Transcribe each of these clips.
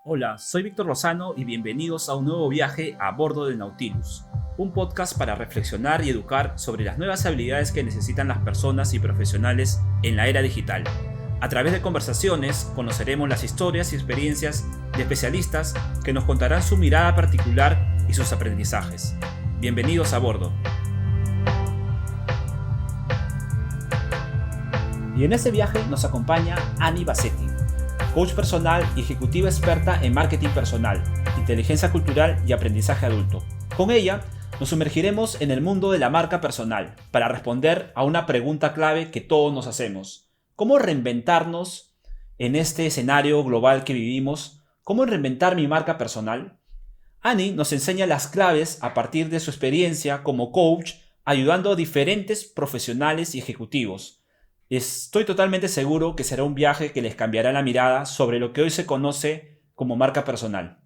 Hola, soy Víctor Lozano y bienvenidos a un nuevo viaje a bordo del Nautilus, un podcast para reflexionar y educar sobre las nuevas habilidades que necesitan las personas y profesionales en la era digital. A través de conversaciones conoceremos las historias y experiencias de especialistas que nos contarán su mirada particular y sus aprendizajes. Bienvenidos a bordo. Y en este viaje nos acompaña Annie Bassetti, coach personal y ejecutiva experta en marketing personal, inteligencia cultural y aprendizaje adulto. Con ella nos sumergiremos en el mundo de la marca personal para responder a una pregunta clave que todos nos hacemos. ¿Cómo reinventarnos en este escenario global que vivimos? ¿Cómo reinventar mi marca personal? Annie nos enseña las claves a partir de su experiencia como coach, ayudando a diferentes profesionales y ejecutivos. Estoy totalmente seguro que será un viaje que les cambiará la mirada sobre lo que hoy se conoce como marca personal.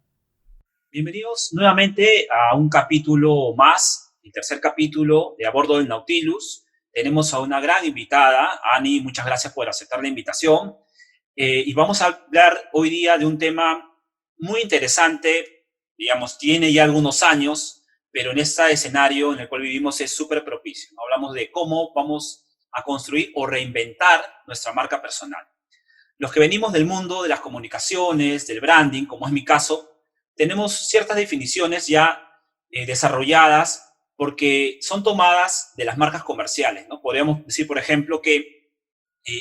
Bienvenidos nuevamente a un capítulo más, el tercer capítulo de A Bordo del Nautilus. Tenemos a una gran invitada. Annie, muchas gracias por aceptar la invitación. Y vamos a hablar hoy día de un tema muy interesante, digamos, tiene ya algunos años, pero en este escenario en el cual vivimos es súper propicio. Hablamos de cómo vamos a construir o reinventar nuestra marca personal. Los que venimos del mundo de las comunicaciones, del branding, como es mi caso, tenemos ciertas definiciones ya desarrolladas porque son tomadas de las marcas comerciales, ¿no? Podríamos decir, por ejemplo, que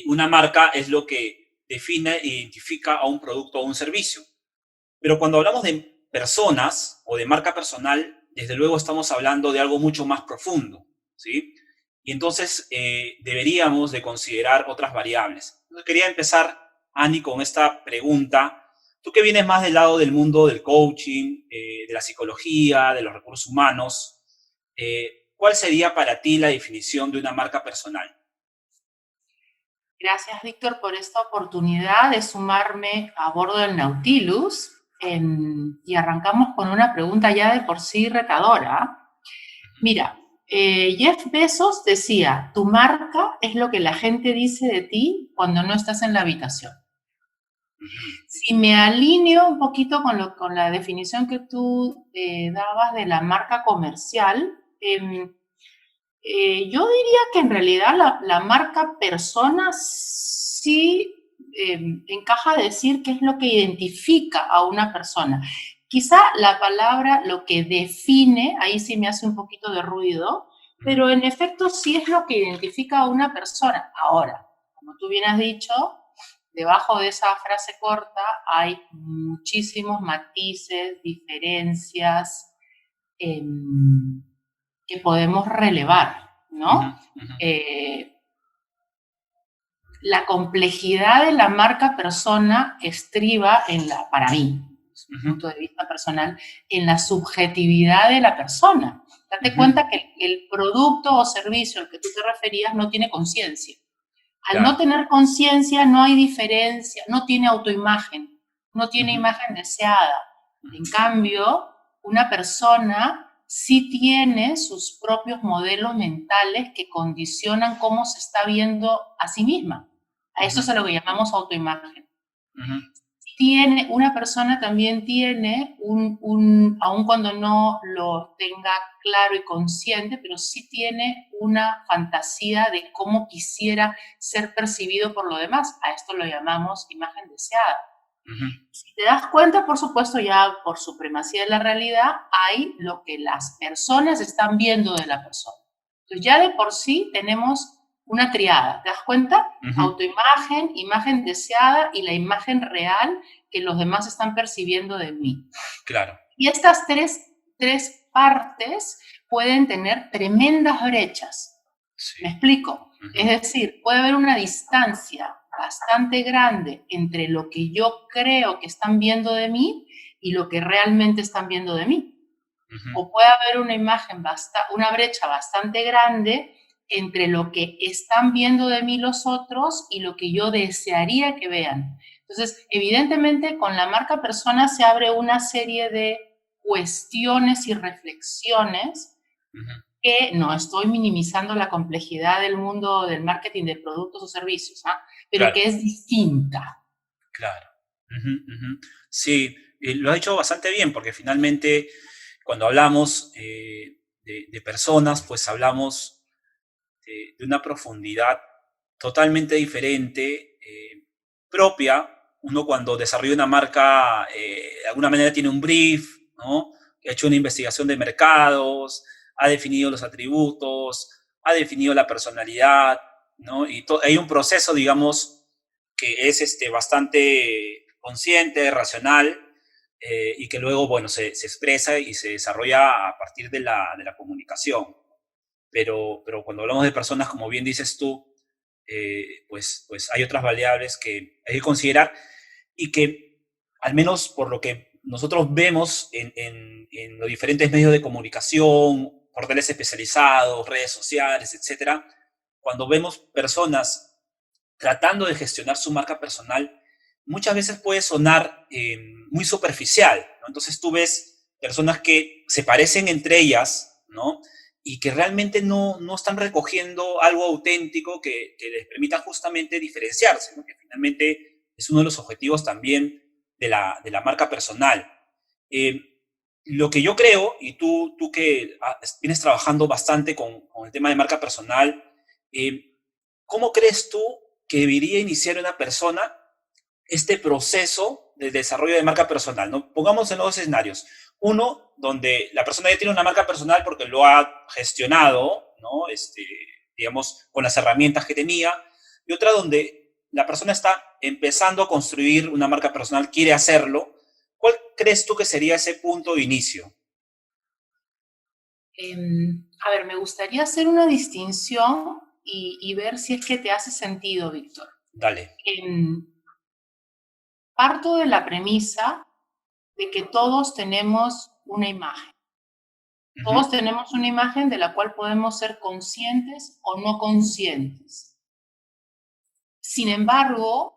una marca es lo que define e identifica a un producto o un servicio. Pero cuando hablamos de personas o de marca personal, desde luego estamos hablando de algo mucho más profundo, ¿sí? Y entonces deberíamos de considerar otras variables. Entonces quería empezar, Annie, con esta pregunta. Tú que vienes más del lado del mundo del coaching, de la psicología, de los recursos humanos, ¿cuál sería para ti la definición de una marca personal? Gracias, Víctor, por esta oportunidad de sumarme a bordo del Nautilus. Y arrancamos con una pregunta ya de por sí retadora. Mira, Jeff Bezos decía, tu marca es lo que la gente dice de ti cuando no estás en la habitación. Si me alineo un poquito con la definición que tú dabas de la marca comercial, yo diría que en realidad la marca persona sí encaja decir qué es lo que identifica a una persona. Quizá la palabra lo que define, ahí sí me hace un poquito de ruido, pero en efecto sí es lo que identifica a una persona. Ahora, como tú bien has dicho, debajo de esa frase corta hay muchísimos matices, diferencias, eh, que podemos relevar, Uh -huh, ¿no? uh -huh. La complejidad de la marca persona estriba para mí, desde un punto de vista personal, en la subjetividad de la persona. Date cuenta que el producto o servicio al que tú te referías no tiene conciencia. Al no Claro. tener conciencia no hay diferencia, no tiene autoimagen, no tiene imagen deseada. En cambio, una persona sí tiene sus propios modelos mentales que condicionan cómo se está viendo a sí misma. A eso es a lo que llamamos autoimagen. Una persona también tiene, aun cuando no lo tenga claro y consciente, pero sí tiene una fantasía de cómo quisiera ser percibido por lo demás. A esto lo llamamos imagen deseada. Si te das cuenta, por supuesto, ya por supremacía de la realidad, hay lo que las personas están viendo de la persona. Entonces ya de por sí tenemos una triada, ¿te das cuenta? Autoimagen, imagen deseada y la imagen real que los demás están percibiendo de mí. Claro. Y estas tres partes pueden tener tremendas brechas. Sí. ¿Me explico? Es decir, puede haber una distancia bastante grande entre lo que yo creo que están viendo de mí y lo que realmente están viendo de mí. O puede haber una brecha bastante grande entre lo que están viendo de mí los otros y lo que yo desearía que vean. Entonces, evidentemente, con la marca persona se abre una serie de cuestiones y reflexiones que no estoy minimizando la complejidad del mundo del marketing de productos o servicios, pero Claro. que es distinta. Claro. Ujú, ujú. Sí, lo has dicho bastante bien, porque finalmente cuando hablamos de personas, pues hablamos de una profundidad totalmente diferente, propia. Uno cuando desarrolla una marca, de alguna manera tiene un brief, ¿no? Ha hecho una investigación de mercados, ha definido los atributos, ha definido la personalidad, ¿no? Y hay un proceso, digamos, que es bastante consciente, racional, y que luego, bueno, se expresa y se desarrolla a partir de la comunicación. Pero cuando hablamos de personas, como bien dices tú, pues hay otras variables que hay que considerar y que, al menos por lo que nosotros vemos en los diferentes medios de comunicación, portales especializados, redes sociales, etcétera, cuando vemos personas tratando de gestionar su marca personal, muchas veces puede sonar muy superficial, ¿no? Entonces tú ves personas que se parecen entre ellas, ¿no? Y que realmente no están recogiendo algo auténtico que les permita justamente diferenciarse, ¿no? Que finalmente es uno de los objetivos también de la marca personal. Eh, lo que yo creo, y tú que vienes trabajando bastante con el tema de marca personal, ¿cómo crees tú que debería iniciar una persona este proceso de desarrollo de marca personal, ¿no? Pongamos en los dos escenarios. Uno, donde la persona ya tiene una marca personal porque lo ha gestionado, ¿no? Digamos, con las herramientas que tenía. Y otra donde la persona está empezando a construir una marca personal, quiere hacerlo. ¿Cuál crees tú que sería ese punto de inicio? A ver, me gustaría hacer una distinción y ver si es que te hace sentido, Víctor. Dale. Em, Parto de la premisa de que todos tenemos una imagen. Ujú, Todos tenemos una imagen de la cual podemos ser conscientes o no conscientes. Sin embargo,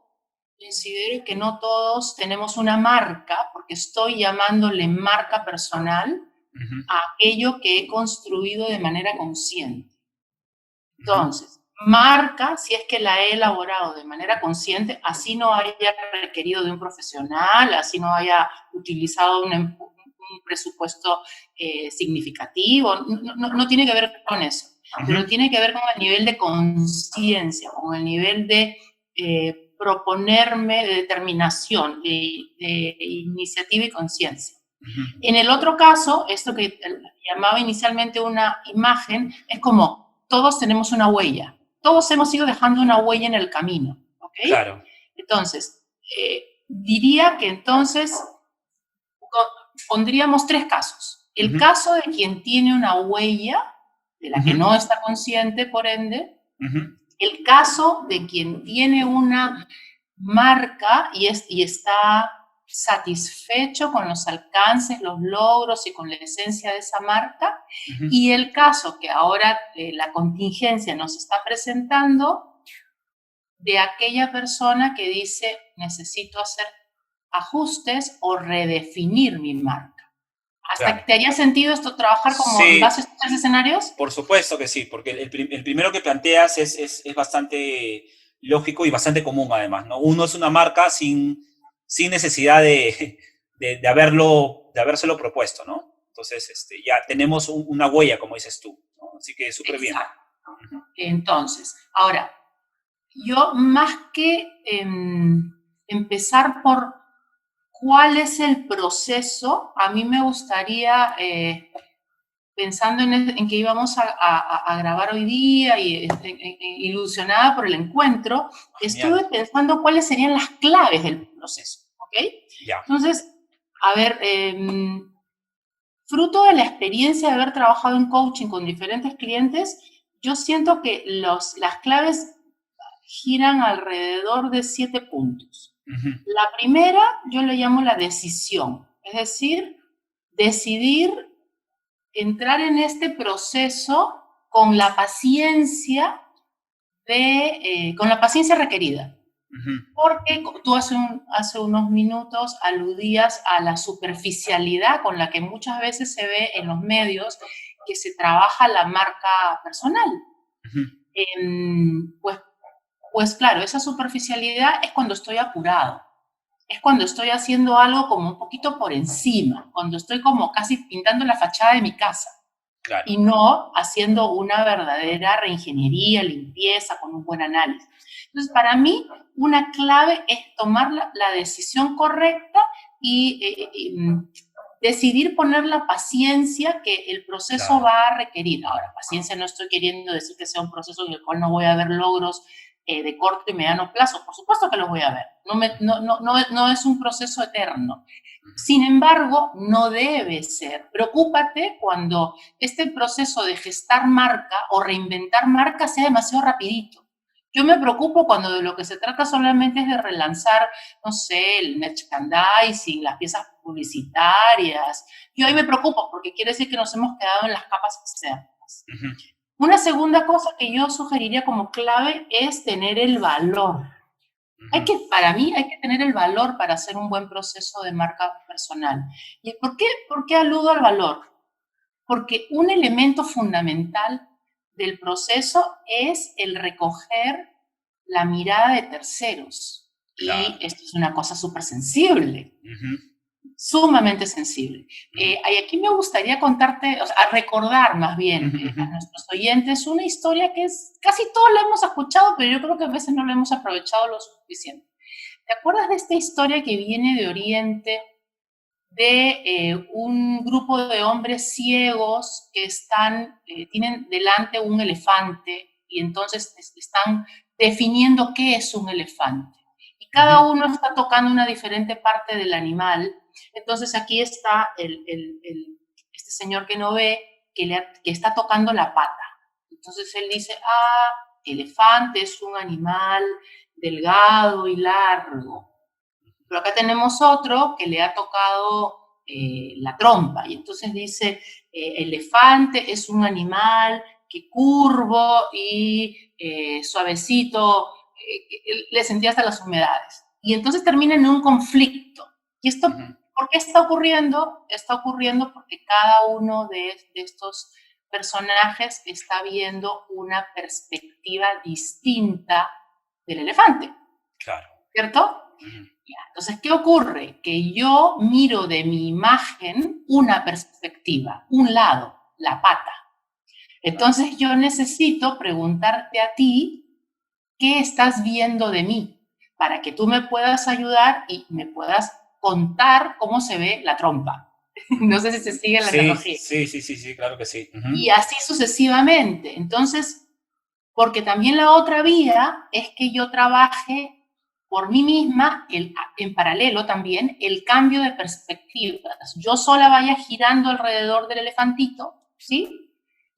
considero que no todos tenemos una marca, porque estoy llamándole marca personal ujú, a aquello que he construido de manera consciente. ujú, Entonces, marca, si es que la he elaborado de manera consciente, así no haya requerido de un profesional, así no haya utilizado un presupuesto significativo, no tiene que ver con eso, ujú, pero tiene que ver con el nivel de conciencia, con el nivel de proponerme, de determinación, de iniciativa y conciencia. ujú. En el otro caso, esto que llamaba inicialmente una imagen, es como todos tenemos una huella, todos hemos ido dejando una huella en el camino, ¿ok? Claro. Entonces, diría que entonces pondríamos tres casos. El Ujú, caso de quien tiene una huella, de la que ujú, no está consciente, por ende, ujú, el caso de quien tiene una marca y está satisfecho con los alcances, los logros y con la esencia de esa marca, ujú. y el caso que ahora la contingencia nos está presentando de aquella persona que dice necesito hacer ajustes o redefinir mi marca. ¿Hasta que Claro. te haya sentido esto trabajar como en base a Sí, estos tres escenarios? por supuesto que sí, porque el primero que planteas es bastante lógico y bastante común además, ¿no? Uno es una marca sin necesidad de habérselo propuesto, ¿no? Entonces, ya tenemos una huella, como dices tú, ¿no? Así que súper bien. Exacto. Ujú, Entonces, ahora, yo más que empezar por cuál es el proceso, a mí me gustaría, pensando en que íbamos a grabar hoy día y ilusionada por el encuentro, genial. estuve pensando cuáles serían las claves del proceso, ¿ok? Ya. Entonces, a ver, fruto de la experiencia de haber trabajado en coaching con diferentes clientes, yo siento que las claves giran alrededor de 7 puntos. Ujú, La primera yo le llamo la decisión, es decir, decidir entrar en este proceso con la paciencia con la paciencia requerida. ujú. Porque tú hace unos minutos aludías a la superficialidad con la que muchas veces se ve en los medios que se trabaja la marca personal. Ujú, Pues claro, esa superficialidad es cuando estoy apurado. es cuando estoy haciendo algo como un poquito por encima, cuando estoy como casi pintando la fachada de mi casa Claro, y no haciendo una verdadera reingeniería, limpieza, con un buen análisis. Entonces, para mí, una clave es tomar la decisión correcta y decidir poner la paciencia que el proceso claro. va a requerir. Ahora, paciencia no estoy queriendo decir que sea un proceso en el cual no voy a ver logros de corto y mediano plazo. Por supuesto que los voy a ver. No es un proceso eterno. Sin embargo, no debe ser. Preocúpate cuando este proceso de gestar marca o reinventar marca sea demasiado rapidito. Yo me preocupo cuando de lo que se trata solamente es de relanzar, no sé, el merchandising, las piezas publicitarias. Yo ahí me preocupo porque quiere decir que nos hemos quedado en las capas externas. Ujú, Una segunda cosa que yo sugeriría como clave es tener el valor. ujú. Para mí, hay que tener el valor para hacer un buen proceso de marca personal. ¿Y por qué aludo al valor? Porque un elemento fundamental del proceso es el recoger la mirada de terceros. Y Claro. esto es una cosa súper sensible, Ujú, sumamente sensible. ujú, Y aquí me gustaría contarte, o sea, a recordar más bien ujú, ujú. a nuestros oyentes una historia que casi todos la hemos escuchado, pero yo creo que a veces no la hemos aprovechado lo suficiente. ¿Te acuerdas de esta historia que viene de Oriente de un grupo de hombres ciegos que tienen delante un elefante y entonces están definiendo qué es un elefante? Y cada Ujú. uno está tocando una diferente parte del animal. Entonces aquí está este señor que no ve, que está tocando la pata. Entonces él dice, elefante es un animal delgado y largo. Pero acá tenemos otro que le ha tocado la trompa y entonces dice, elefante es un animal que curvo y suavecito, le sentía hasta las humedades. Y entonces termina en un conflicto. ¿Y esto Ujú. por qué está ocurriendo? Está ocurriendo porque cada uno de estos personajes está viendo una perspectiva distinta del elefante, Claro. ¿cierto? Ujú. Entonces, ¿qué ocurre? Que yo miro de mi imagen una perspectiva, un lado, la pata. Claro. Entonces, yo necesito preguntarte a ti, ¿qué estás viendo de mí? Para que tú me puedas ayudar y me puedas contar cómo se ve la trompa. Ujú. No sé si se sigue la Sí, analogía. sí, sí, sí, sí, claro que sí. Ujú. Y así sucesivamente. Entonces, porque también la otra vía es que yo trabaje por mí misma, en paralelo también, el cambio de perspectivas. Yo sola vaya girando alrededor del elefantito, ¿sí?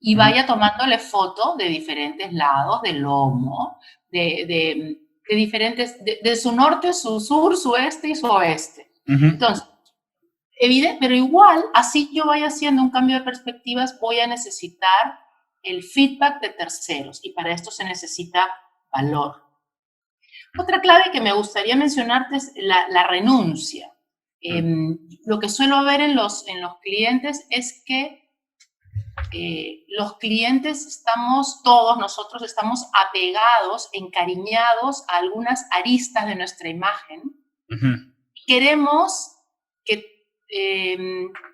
Y Ujú. vaya tomándole foto de diferentes lados del lomo, de diferentes, de su norte, su sur, su este y su oeste. Ujú. Entonces, evidente, pero igual, así yo vaya haciendo un cambio de perspectivas, voy a necesitar el feedback de terceros y para esto se necesita valor. Otra clave que me gustaría mencionarte es la renuncia. Ujú. Lo que suelo ver en los clientes es que los clientes todos nosotros estamos apegados, encariñados a algunas aristas de nuestra imagen. Ujú. Queremos que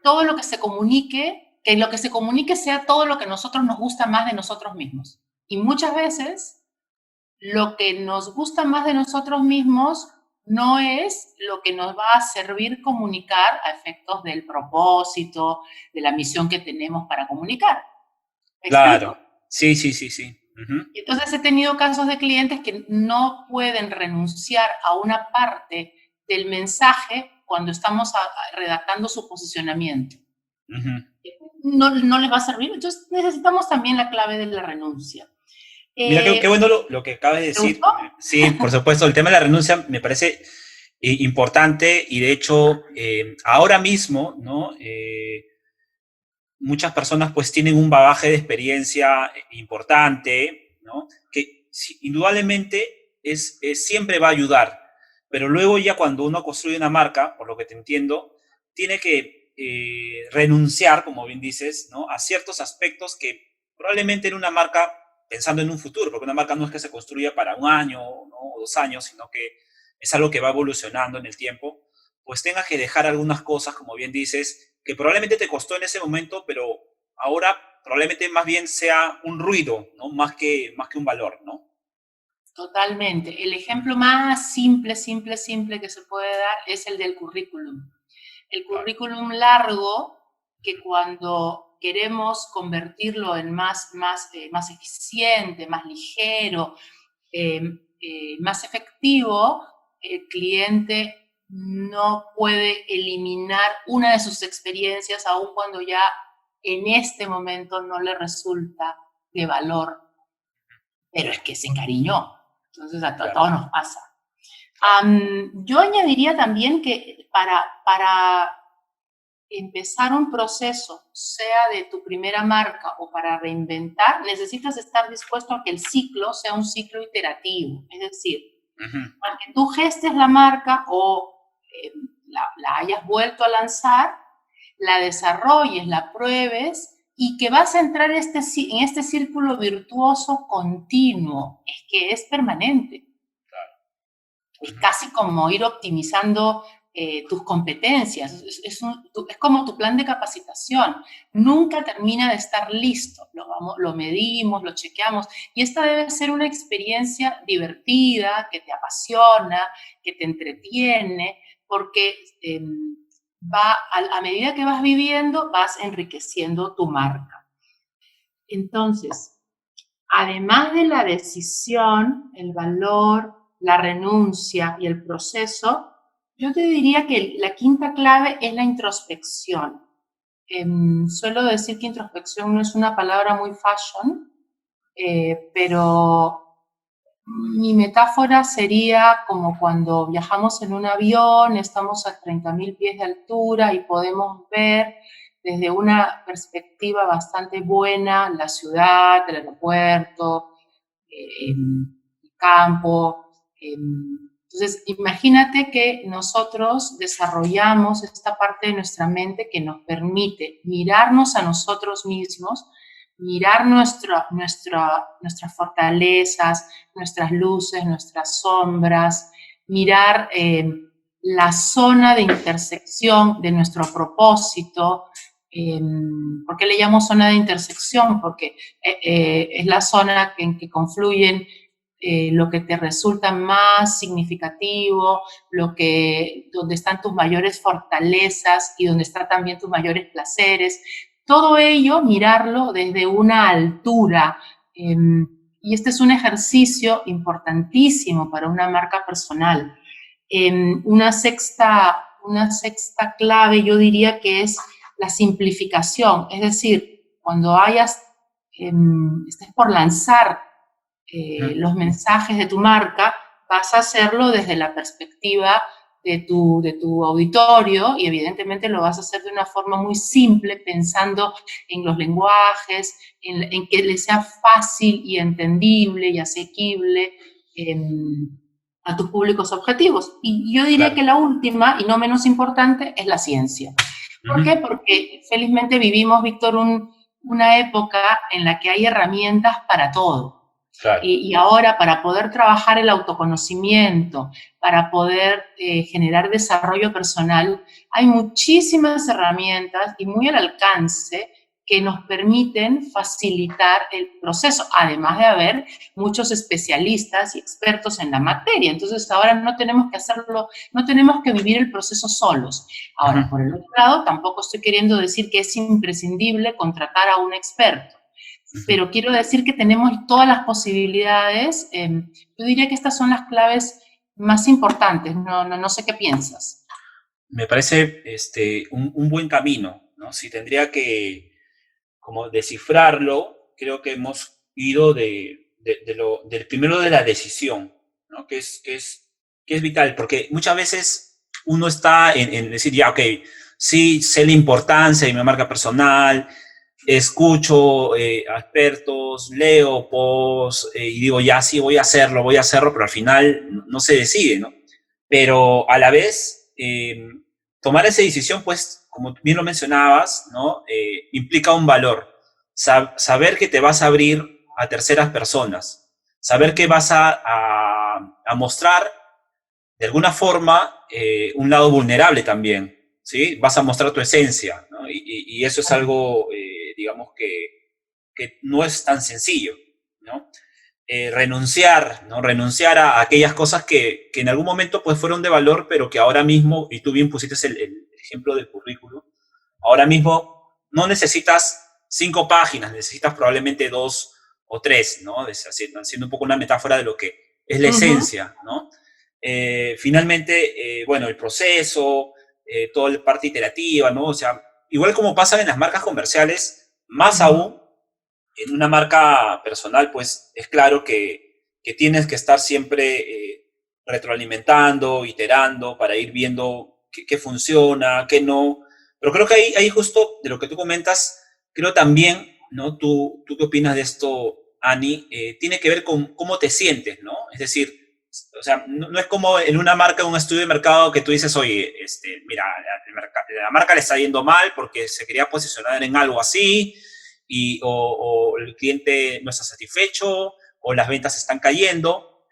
todo lo que se comunique, que lo que se comunique sea todo lo que a nosotros nos gusta más de nosotros mismos. Y muchas veces lo que nos gusta más de nosotros mismos no es lo que nos va a servir comunicar a efectos del propósito, de la misión que tenemos para comunicar. ¿Me Claro. explico? Sí, sí, sí, sí. Ujú. Entonces he tenido casos de clientes que no pueden renunciar a una parte del mensaje cuando estamos redactando su posicionamiento. Ujú. No les va a servir. Entonces necesitamos también la clave de la renuncia. Mira, qué bueno lo que acabas de ¿Te gustó? decir. Sí, por supuesto, el tema de la renuncia me parece importante y de hecho ahora mismo, ¿no? Muchas personas pues tienen un bagaje de experiencia importante, ¿no? Que indudablemente siempre va a ayudar, pero luego ya cuando uno construye una marca, por lo que te entiendo, tiene que renunciar, como bien dices, ¿no? A ciertos aspectos que probablemente en una marca, pensando en un futuro, porque una marca no es que se construya para un año, ¿no? O 2 años, sino que es algo que va evolucionando en el tiempo, pues tengas que dejar algunas cosas, como bien dices, que probablemente te costó en ese momento, pero ahora probablemente más bien sea un ruido, ¿no? Más que un valor, ¿no? Totalmente. El ejemplo más simple que se puede dar es el del currículum. El Claro. currículum largo, que cuando queremos convertirlo en más eficiente, más ligero, eh, más efectivo, el cliente no puede eliminar una de sus experiencias, aun cuando ya en este momento no le resulta de valor, pero es que se encariñó. Entonces a Claro, todos nos pasa. claro. Yo añadiría también que para empezar un proceso, sea de tu primera marca o para reinventar, necesitas estar dispuesto a que el ciclo sea un ciclo iterativo. Es decir, Ujú. aunque tú gestes la marca o la hayas vuelto a lanzar, la desarrolles, la pruebes y que vas a entrar en este círculo virtuoso continuo, es que es permanente. Es Ujú. casi como ir optimizando tus competencias. Es como tu plan de capacitación. Nunca termina de estar listo. Lo medimos, lo chequeamos. Y esta debe ser una experiencia divertida, que te apasiona, que te entretiene, porque a medida que vas viviendo, vas enriqueciendo tu marca. Entonces, además de la decisión, el valor, la renuncia y el proceso, yo te diría que la quinta clave es la introspección. Suelo decir que introspección no es una palabra muy fashion, pero mi metáfora sería como cuando viajamos en un avión, estamos a 30.000 pies de altura y podemos ver desde una perspectiva bastante buena la ciudad, el aeropuerto, el campo. Entonces, imagínate que nosotros desarrollamos esta parte de nuestra mente que nos permite mirarnos a nosotros mismos, mirar nuestras fortalezas, nuestras luces, nuestras sombras, mirar la zona de intersección de nuestro propósito. ¿Por qué le llamo zona de intersección? Porque es la zona en que confluyen lo que te resulta más significativo, donde están tus mayores fortalezas y donde están también tus mayores placeres. Todo ello, mirarlo desde una altura. Y este es un ejercicio importantísimo para una marca personal. Una sexta clave, yo diría que es la simplificación. Es decir, cuando estés por lanzar los mensajes de tu marca, vas a hacerlo desde la perspectiva de tu auditorio y evidentemente lo vas a hacer de una forma muy simple, pensando en los lenguajes, en que les sea fácil y entendible y asequible a tus públicos objetivos. Y yo diría Claro. que la última, y no menos importante, es la ciencia. ¿Por Ujú. qué? Porque felizmente vivimos, Víctor, una época en la que hay herramientas para todo. Claro. Y ahora, para poder trabajar el autoconocimiento, para poder generar desarrollo personal, hay muchísimas herramientas y muy al alcance que nos permiten facilitar el proceso, además de haber muchos especialistas y expertos en la materia. Entonces, ahora no tenemos que hacerlo, no tenemos que vivir el proceso solos. Ujú. Ahora, por el otro lado, tampoco estoy queriendo decir que es imprescindible contratar a un experto, Ujú. pero quiero decir que tenemos todas las posibilidades. Yo diría que estas son las claves más importantes. No sé qué piensas. Me parece un buen camino, ¿no? Si tendría que como descifrarlo, creo que hemos ido del primero de la decisión, ¿no? Que es vital, porque muchas veces uno está en decir, ya, ok, sí, sé la importancia de mi marca personal, escucho a expertos, leo posts y digo, ya, sí, voy a hacerlo, pero al final no se decide, ¿no? Pero a la vez, tomar esa decisión, pues, como bien lo mencionabas, ¿no? Implica un valor. Saber que te vas a abrir a terceras personas, saber que vas a mostrar de alguna forma, un lado vulnerable también, ¿sí? Vas a mostrar tu esencia, ¿no? Y eso es algo, digamos, que no es tan sencillo, ¿no? Renunciar, ¿no? Renunciar a aquellas cosas que en algún momento pues fueron de valor, pero que ahora mismo, y tú bien pusiste el ejemplo del currículum, ahora mismo no necesitas 5 páginas, necesitas probablemente 2 o 3, ¿no? Haciendo un poco una metáfora de lo que es la Ujú, esencia, ¿no? Finalmente, bueno, el proceso, toda la parte iterativa, ¿no? O sea, igual como pasa en las marcas comerciales, más ujú. aún en una marca personal, pues es claro que tienes que estar siempre retroalimentando, iterando, para ir viendo qué funciona, qué no. Pero creo que ahí justo de lo que tú comentas, creo también, ¿no? ¿Tú qué opinas de esto, Ani? Tiene que ver con cómo te sientes, ¿no? Es decir, o sea, no es como en una marca, un estudio de mercado que tú dices, oye, mira, la marca le está yendo mal porque se quería posicionar en algo así, o el cliente no está satisfecho, o las ventas están cayendo,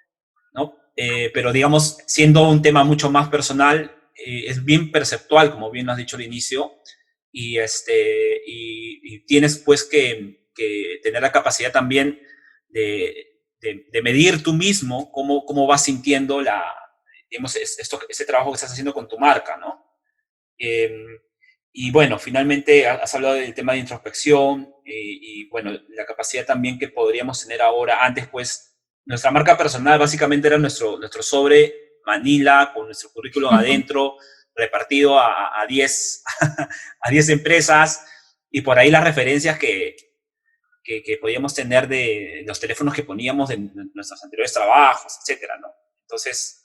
¿no? Pero digamos, siendo un tema mucho más personal, es bien perceptual, como bien has dicho al inicio, y tienes pues que tener la capacidad también de medir tú mismo cómo vas sintiendo digamos, ese trabajo que estás haciendo con tu marca, ¿no? Eh, y bueno, finalmente has hablado del tema de introspección bueno, la capacidad también que podríamos tener ahora. Antes, pues, nuestra marca personal básicamente era nuestro sobre Manila con nuestro currículum adentro, repartido a 10 a 10 empresas y por ahí las referencias que podíamos tener de los teléfonos que poníamos de nuestros anteriores trabajos, etcétera, ¿no? Entonces,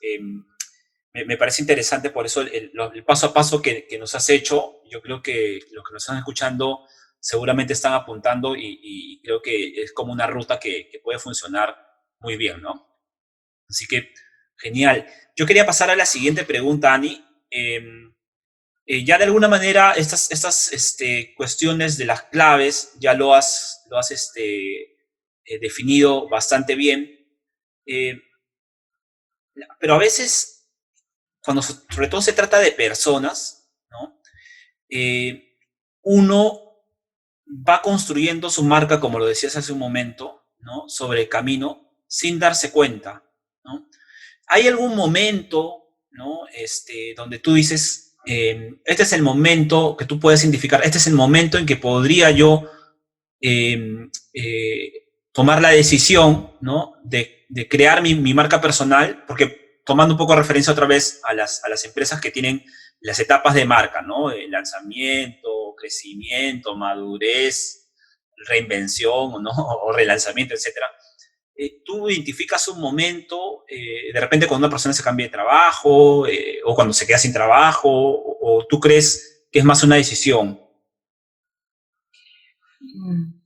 me parece interesante por eso el paso a paso que nos has hecho. Yo creo que los que nos están escuchando seguramente están apuntando y creo que es como una ruta que puede funcionar muy bien, ¿no? Así que, genial. Yo quería pasar a la siguiente pregunta, Ani. Ya de alguna manera estas cuestiones de las claves ya lo has definido bastante bien, eh, pero a veces cuando sobre todo se trata de personas, ¿no? Uno va construyendo su marca, como lo decías hace un momento, ¿no? Sobre el camino, sin darse cuenta, ¿no? ¿Hay algún momento, ¿no? Donde tú dices, este es el momento que tú puedes identificar, este es el momento en que podría yo tomar la decisión, ¿no? De crear mi marca personal, porque tomando un poco de referencia otra vez a las empresas que tienen las etapas de marca, ¿no? Lanzamiento, crecimiento, madurez, reinvención, ¿no? O relanzamiento, etcétera. Tú identificas un momento, de repente cuando una persona se cambia de trabajo, o cuando se queda sin trabajo, o tú crees que es más una decisión. Mm,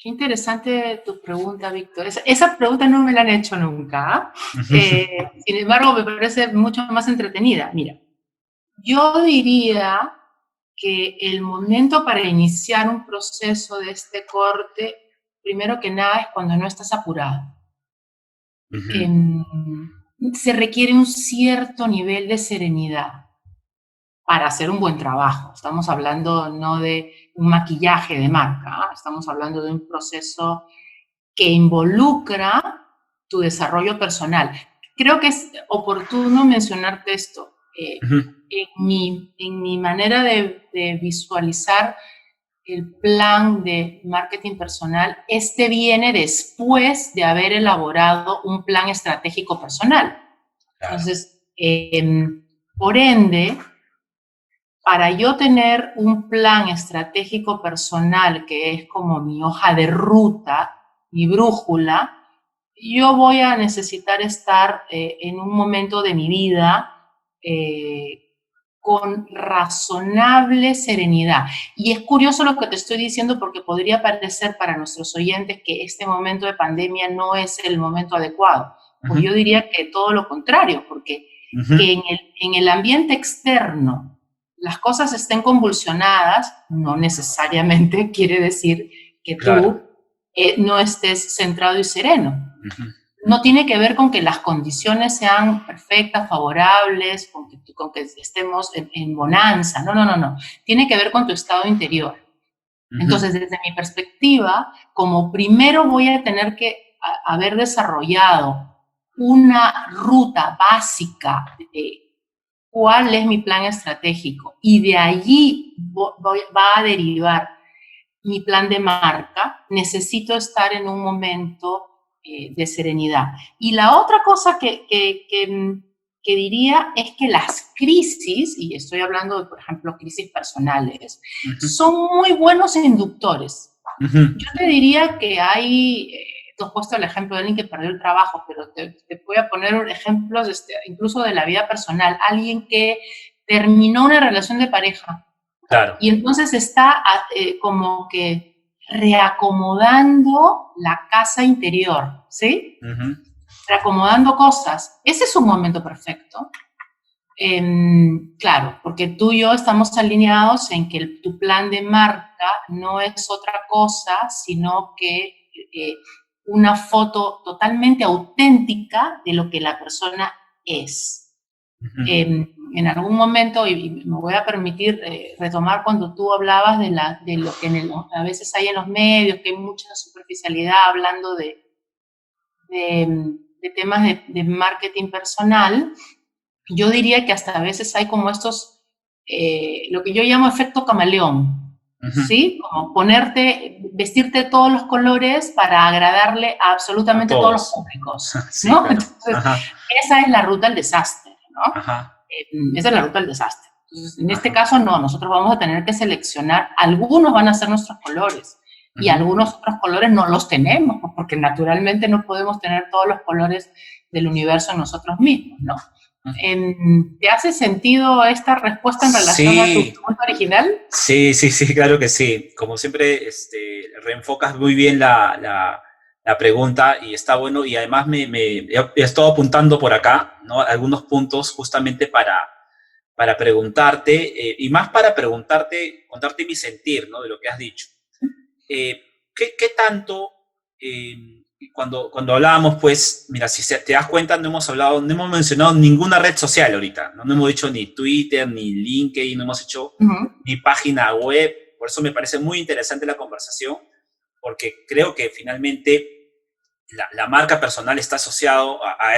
Qué interesante tu pregunta, Víctor. Esa pregunta no me la han hecho nunca. Sin embargo, me parece mucho más entretenida. Mira, yo diría que el momento para iniciar un proceso de este corte, primero que nada, es cuando no estás apurado. Ujú. Em, Se requiere un cierto nivel de serenidad para hacer un buen trabajo. Estamos hablando no de un maquillaje de marca, ¿ah? Estamos hablando de un proceso que involucra tu desarrollo personal. Creo que es oportuno mencionarte esto. Ujú. En mi manera de visualizar el plan de marketing personal, este viene después de haber elaborado un plan estratégico personal. Claro. Entonces, por ende, para yo tener un plan estratégico personal que es como mi hoja de ruta, mi brújula, yo voy a necesitar estar en un momento de mi vida eh, con razonable serenidad. Y es curioso lo que te estoy diciendo porque podría parecer para nuestros oyentes que este momento de pandemia no es el momento adecuado. Pues Ujú. yo diría que todo lo contrario, porque Ujú. que en el ambiente externo las cosas estén convulsionadas, no necesariamente quiere decir que Claro. tú no estés centrado y sereno. Ujú. no tiene que ver con que las condiciones sean perfectas, favorables, con que estemos en bonanza. No, no, no, no. Tiene que ver con tu estado interior. Entonces, desde mi perspectiva, como primero voy a tener que haber desarrollado una ruta básica de cuál es mi plan estratégico y de allí va a derivar mi plan de marca, necesito estar en un momento de serenidad. Y la otra cosa que diría es que las crisis, y estoy hablando de, por ejemplo, crisis personales, son muy buenos inductores. Yo te diría que hay, tú has puesto el ejemplo de alguien que perdió el trabajo, pero te voy a poner ejemplos incluso de la vida personal. Alguien que terminó una relación de pareja. Claro. Y entonces está como que reacomodando la casa interior, ¿sí? Reacomodando cosas. Ese es un momento perfecto. Claro, porque tú y yo estamos alineados en que tu plan de marca no es otra cosa, sino que una foto totalmente auténtica de lo que la persona es. En algún momento, y me voy a permitir retomar cuando tú hablabas de lo que a veces hay en los medios, que hay mucha superficialidad hablando de temas de marketing personal. Yo diría que hasta a veces hay como estos, lo que yo llamo efecto camaleón, ¿sí? Como vestirte de todos los colores para agradarle a absolutamente todos los públicos, ¿no? Sí, claro. Entonces, esa es la ruta al desastre, ¿no? Esa es la ruta al desastre. Entonces, en este caso, no, nosotros vamos a tener que seleccionar, algunos van a ser nuestros colores, y algunos otros colores no los tenemos, porque naturalmente no podemos tener todos los colores del universo en nosotros mismos, ¿no? ¿Te hace sentido esta respuesta en relación a tu pregunta original? Sí, sí, sí, claro que sí. Como siempre, reenfocas muy bien la pregunta y está bueno. Y además he estado apuntando por acá, ¿no? Algunos puntos justamente para preguntarte, y más para preguntarte, contarte mi sentir, ¿no? De lo que has dicho. ¿Qué tanto... Cuando hablábamos, pues, mira, si te das cuenta, no hemos mencionado ninguna red social ahorita, no hemos dicho ni Twitter, ni LinkedIn, no hemos hecho ni página web. Por eso me parece muy interesante la conversación, porque creo que finalmente la marca personal está asociado a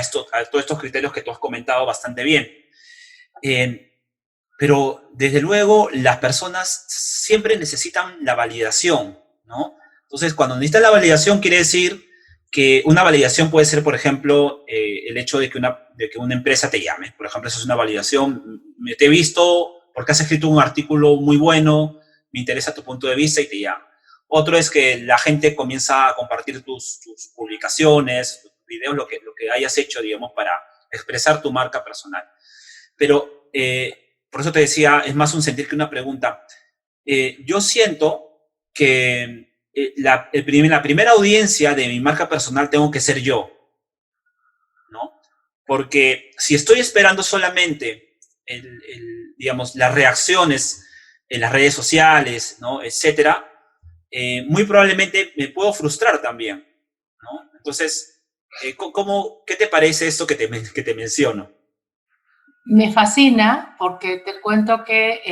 todos estos criterios que tú has comentado bastante bien. Pero, desde luego, las personas siempre necesitan la validación, ¿no? Entonces, cuando necesitan la validación, quiere decir que una validación puede ser, por ejemplo, el hecho de que una empresa te llame. Por ejemplo, eso es una validación. Te he visto porque has escrito un artículo muy bueno, me interesa tu punto de vista y te llamo. Otro es que la gente comienza a compartir tus publicaciones, tus videos, lo que hayas hecho, digamos, para expresar tu marca personal. Pero, por eso te decía, es más un sentir que una pregunta. Yo siento que la primera audiencia de mi marca personal tengo que ser yo, ¿no? Porque si estoy esperando solamente, digamos, las reacciones en las redes sociales, ¿no? Etcétera, muy probablemente me puedo frustrar también, ¿no? Entonces, ¿qué te parece esto que te menciono? Me fascina porque te cuento que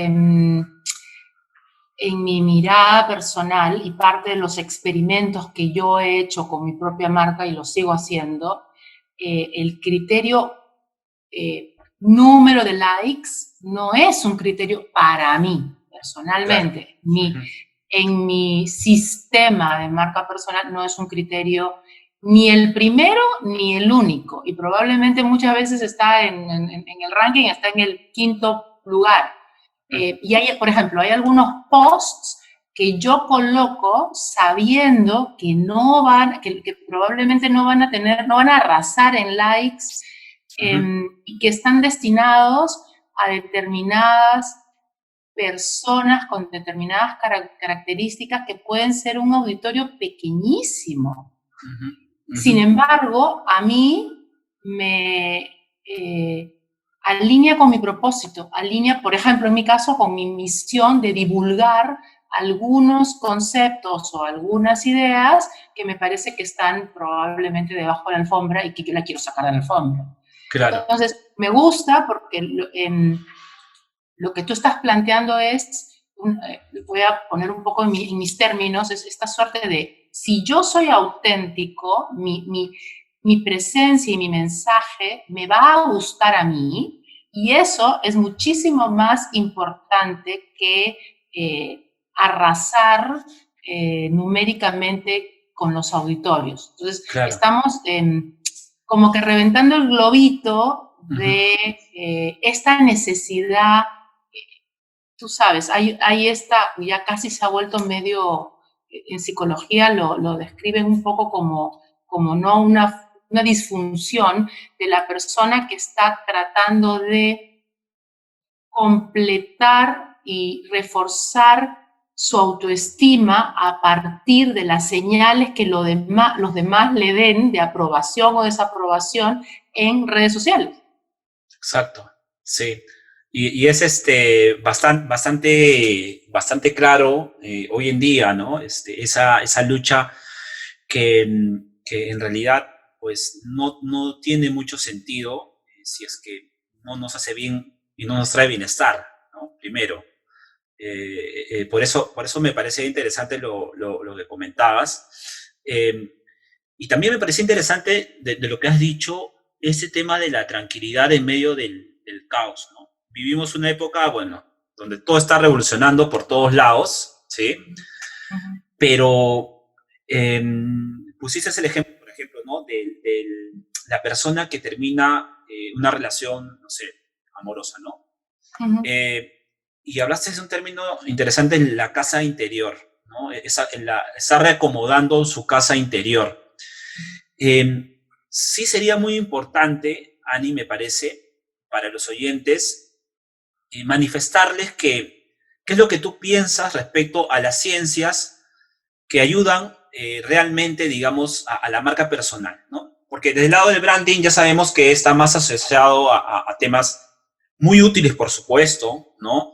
en mi mirada personal y parte de los experimentos que yo he hecho con mi propia marca y lo sigo haciendo, el criterio número de likes no es un criterio para mí, personalmente. Claro. En mi sistema de marca personal no es un criterio ni el primero ni el único. Y probablemente muchas veces está en el ranking, está en el quinto lugar. Y hay, por ejemplo, hay algunos posts que yo coloco sabiendo que que probablemente no van a arrasar en likes, y que están destinados a determinadas personas con determinadas características que pueden ser un auditorio pequeñísimo. Sin embargo, a mí me alinea con mi propósito, alinea, por ejemplo, en mi caso, con mi misión de divulgar algunos conceptos o algunas ideas que me parece que están probablemente debajo de la alfombra y que yo la quiero sacar de la alfombra. Claro. Entonces, me gusta porque lo que tú estás planteando es, voy a poner un poco en mis términos, es esta suerte de, si yo soy auténtico, mi presencia y mi mensaje me va a gustar a mí, y eso es muchísimo más importante que arrasar numéricamente con los auditorios. Entonces, Claro. estamos como que reventando el globito de esta necesidad. Tú sabes, hay esta, ya casi se ha vuelto medio, en psicología lo describen un poco como no una disfunción de la persona que está tratando de completar y reforzar su autoestima a partir de las señales que los demás le den de aprobación o desaprobación en redes sociales. Exacto, sí. Y es bastante claro hoy en día, ¿no? Esa lucha que en realidad pues no tiene mucho sentido si es que no nos hace bien y no nos trae bienestar, ¿no? Primero. Por eso me parece interesante lo que comentabas. Y también me parece interesante de lo que has dicho, ese tema de la tranquilidad en medio del caos, ¿no? Vivimos una época, bueno, donde todo está revolucionando por todos lados, ¿sí? Pero pusiste el ejemplo, por ejemplo, ¿no? De la persona que termina una relación, no sé, amorosa, ¿no? Y hablaste de un término interesante, en la casa interior, ¿no? Está reacomodando su casa interior. Sí sería muy importante, Ani, me parece, para los oyentes, manifestarles qué es lo que tú piensas respecto a las ciencias que ayudan realmente, digamos, a la marca personal, ¿no? Porque desde el lado del branding ya sabemos que está más asociado a temas muy útiles, por supuesto, ¿no?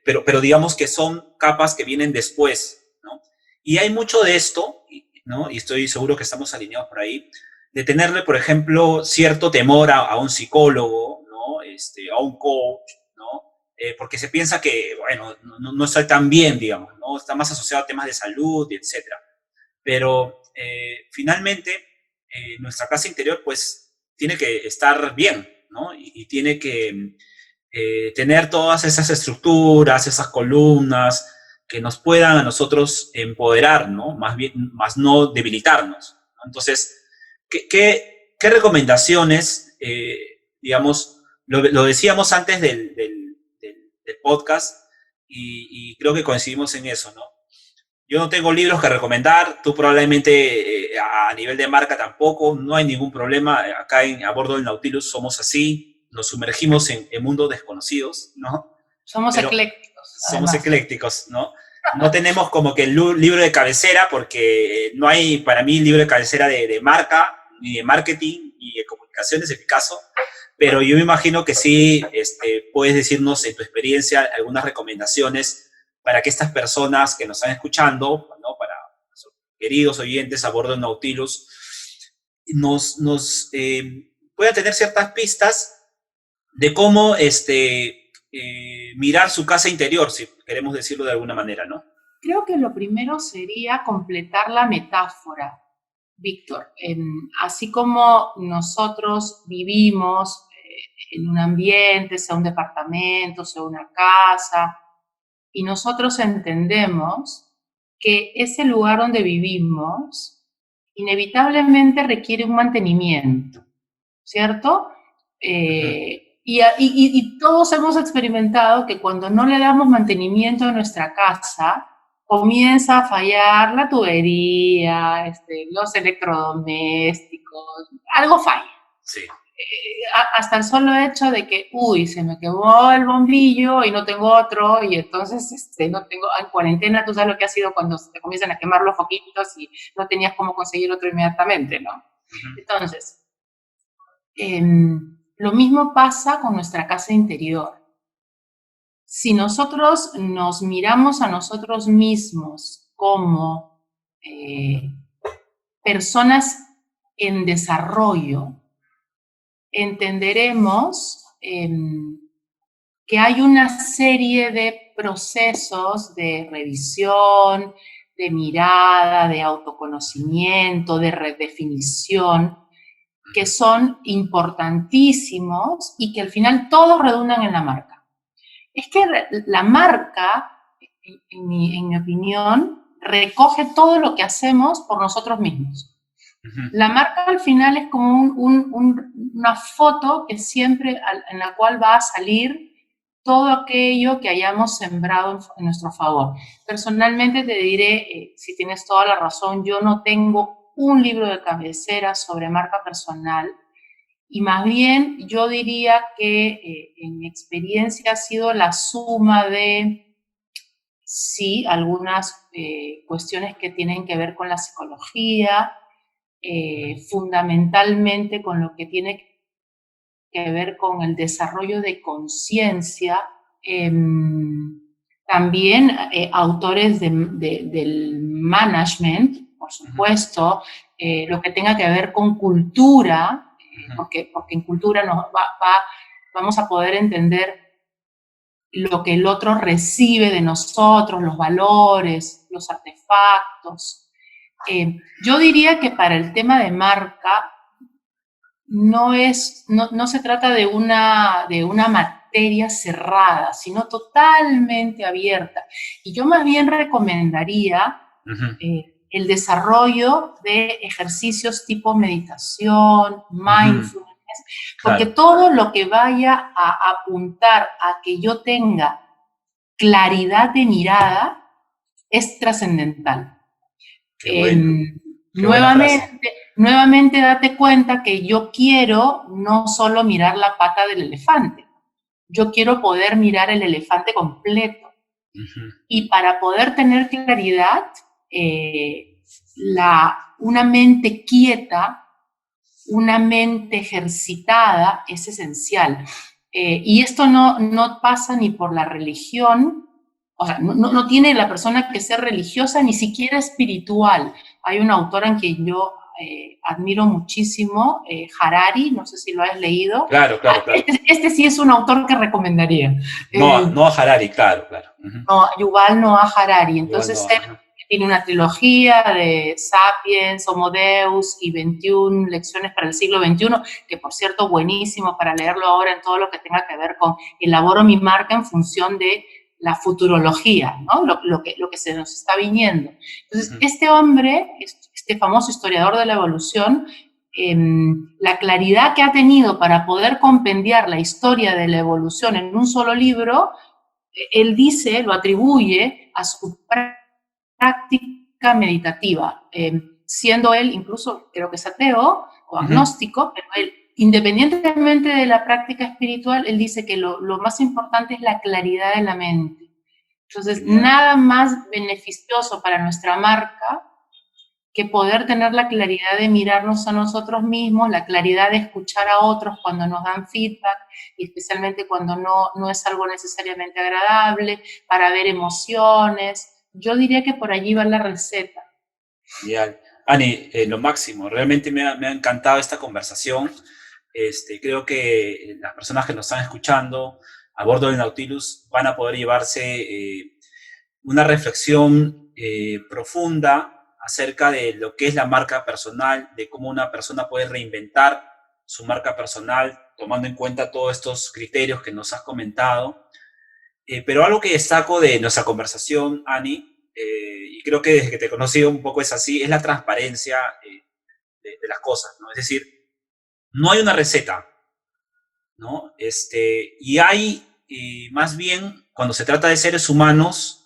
Pero digamos que son capas que vienen después, ¿no? Y hay mucho de esto, ¿no? Y estoy seguro que estamos alineados por ahí, de tenerle, por ejemplo, cierto temor a un psicólogo, ¿no? A un coach, ¿no? Porque se piensa que, bueno, no está tan bien, digamos, ¿no? Está más asociado a temas de salud, etc. Pero finalmente, nuestra casa interior, pues, tiene que estar bien, ¿no? Y tiene que tener todas esas estructuras, esas columnas, que nos puedan a nosotros empoderar, ¿no? Más no debilitarnos, ¿no? Entonces, ¿qué recomendaciones, digamos, lo decíamos antes del podcast y creo que coincidimos en eso, ¿no? Yo no tengo libros que recomendar, tú probablemente a nivel de marca tampoco, no hay ningún problema. Acá a bordo del Nautilus somos así, nos sumergimos en mundos desconocidos, ¿no? Somos eclécticos. Somos eclécticos, ¿no? No tenemos como que el libro de cabecera, porque no hay para mí libro de cabecera de marca, ni de marketing, ni de comunicaciones en mi caso, pero yo me imagino que sí puedes decirnos en tu experiencia algunas recomendaciones para que estas personas que nos están escuchando, ¿no? Para nuestros queridos oyentes a bordo de Nautilus, nos puedan tener ciertas pistas de cómo mirar su casa interior, si queremos decirlo de alguna manera, ¿no? Creo que lo primero sería completar la metáfora, Víctor. Así como nosotros vivimos en un ambiente, sea un departamento, sea una casa, y nosotros entendemos que ese lugar donde vivimos inevitablemente requiere un mantenimiento, ¿cierto? Y todos hemos experimentado que cuando no le damos mantenimiento a nuestra casa, comienza a fallar la tubería, los electrodomésticos, algo falla. Sí. Hasta el solo hecho de que, se me quemó el bombillo y no tengo otro, y entonces no tengo, en cuarentena tú sabes lo que ha sido cuando se te comienzan a quemar los foquitos y no tenías cómo conseguir otro inmediatamente, ¿no? Entonces, lo mismo pasa con nuestra casa interior. si nosotros nos miramos a nosotros mismos como personas en desarrollo, entenderemos que hay una serie de procesos de revisión, de mirada, de autoconocimiento, de redefinición, que son importantísimos y que al final todos redundan en la marca. Es que la marca, en mi opinión, recoge todo lo que hacemos por nosotros mismos. La marca al final es como una foto que siempre, en la cual va a salir todo aquello que hayamos sembrado en nuestro favor. Personalmente te diré, si tienes toda la razón, yo no tengo un libro de cabecera sobre marca personal, y más bien yo diría que en mi experiencia ha sido la suma de, sí, algunas cuestiones que tienen que ver con la psicología, fundamentalmente con lo que tiene que ver con el desarrollo de conciencia, también autores del management, por supuesto, lo que tenga que ver con cultura, porque en cultura vamos a poder entender lo que el otro recibe de nosotros, los valores, los artefactos. Yo diría que para el tema de marca no se trata de una materia cerrada, sino totalmente abierta. Y yo más bien recomendaría el desarrollo de ejercicios tipo meditación, mindfulness, porque todo lo que vaya a apuntar a que yo tenga claridad de mirada es trascendental. Nuevamente date cuenta que yo quiero no solo mirar la pata del elefante, yo quiero poder mirar el elefante completo. Y para poder tener claridad, una mente quieta, una mente ejercitada es esencial. Y esto no pasa ni por la religión, o sea, no tiene la persona que ser religiosa, ni siquiera espiritual. Hay una autora en quien yo admiro muchísimo, Harari, no sé si lo has leído. Claro. Este sí es un autor que recomendaría. No a Harari, claro. No, Yuval Noah Harari. Entonces, tiene una trilogía de Sapiens, Homo Deus y 21 lecciones para el siglo XXI, que por cierto, buenísimo para leerlo ahora en todo lo que tenga que ver con elaboro mi marca en función de la futurología, ¿no? Lo que se nos está viniendo. Entonces, este hombre, este famoso historiador de la evolución, la claridad que ha tenido para poder compendiar la historia de la evolución en un solo libro, él dice, lo atribuye a su práctica meditativa, siendo él incluso, creo que es ateo o agnóstico, pero él, independientemente de la práctica espiritual, él dice que lo más importante es la claridad de la mente. Entonces, nada más beneficioso para nuestra marca que poder tener la claridad de mirarnos a nosotros mismos, la claridad de escuchar a otros cuando nos dan feedback, y especialmente cuando no es algo necesariamente agradable, para ver emociones. Yo diría que por allí va la receta. Genial. Ani, lo máximo. Realmente me ha encantado esta conversación. Creo que las personas que nos están escuchando a bordo del Nautilus van a poder llevarse una reflexión profunda acerca de lo que es la marca personal, de cómo una persona puede reinventar su marca personal, tomando en cuenta todos estos criterios que nos has comentado. Pero algo que destaco de nuestra conversación, Ani, y creo que desde que te he conocido un poco es así, es la transparencia de las cosas, ¿no? Es decir, no hay una receta, ¿no? Y hay, más bien, cuando se trata de seres humanos,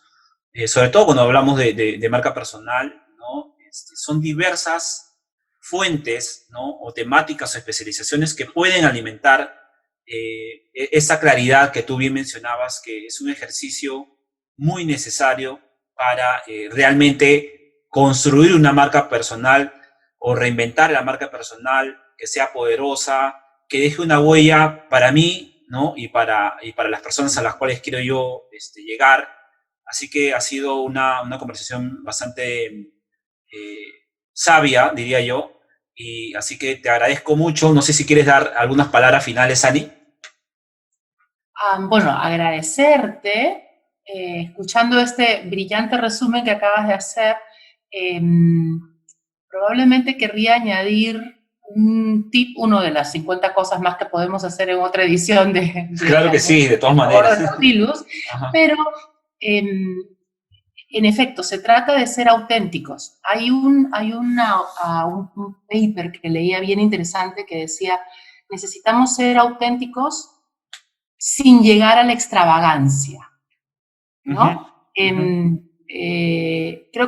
sobre todo cuando hablamos de marca personal, ¿no? Son diversas fuentes, ¿no? O temáticas o especializaciones que pueden alimentar esa claridad que tú bien mencionabas, que es un ejercicio muy necesario para realmente construir una marca personal o reinventar la marca personal, que sea poderosa, que deje una huella, para mí, ¿no? Y para las personas a las cuales quiero yo llegar. Así que ha sido una conversación bastante sabia, diría yo. Y así que te agradezco mucho. No sé si quieres dar algunas palabras finales, Ani. Bueno, agradecerte, escuchando este brillante resumen que acabas de hacer, probablemente querría añadir un tip, uno de las 50 cosas más que podemos hacer en otra edición Claro que sí, de todas maneras. de Nautilus, pero en efecto, se trata de ser auténticos. Hay un paper que leía bien interesante que decía, necesitamos ser auténticos sin llegar a la extravagancia, ¿no? Creo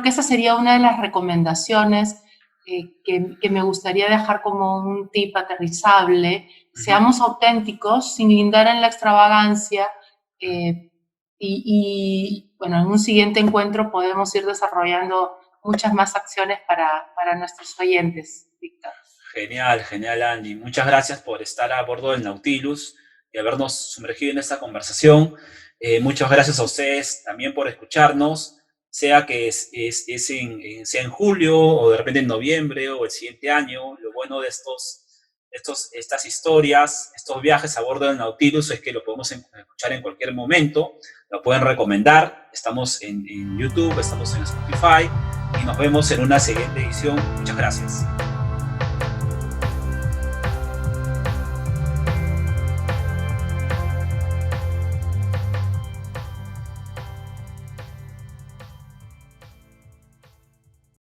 que esa sería una de las recomendaciones que me gustaría dejar como un tip aterrizable. Seamos auténticos sin lindar en la extravagancia y, bueno, en un siguiente encuentro podemos ir desarrollando muchas más acciones para nuestros oyentes, Víctor. Genial, genial, Andy. Muchas gracias por estar a bordo del Nautilus y habernos sumergido en esta conversación. Muchas gracias a ustedes también por escucharnos, sea que sea en julio o de repente en noviembre o el siguiente año. Lo bueno de estas historias, estos viajes a bordo del Nautilus es que lo podemos escuchar en cualquier momento. Lo pueden recomendar. Estamos en YouTube, estamos en Spotify y nos vemos en una siguiente edición. Muchas gracias.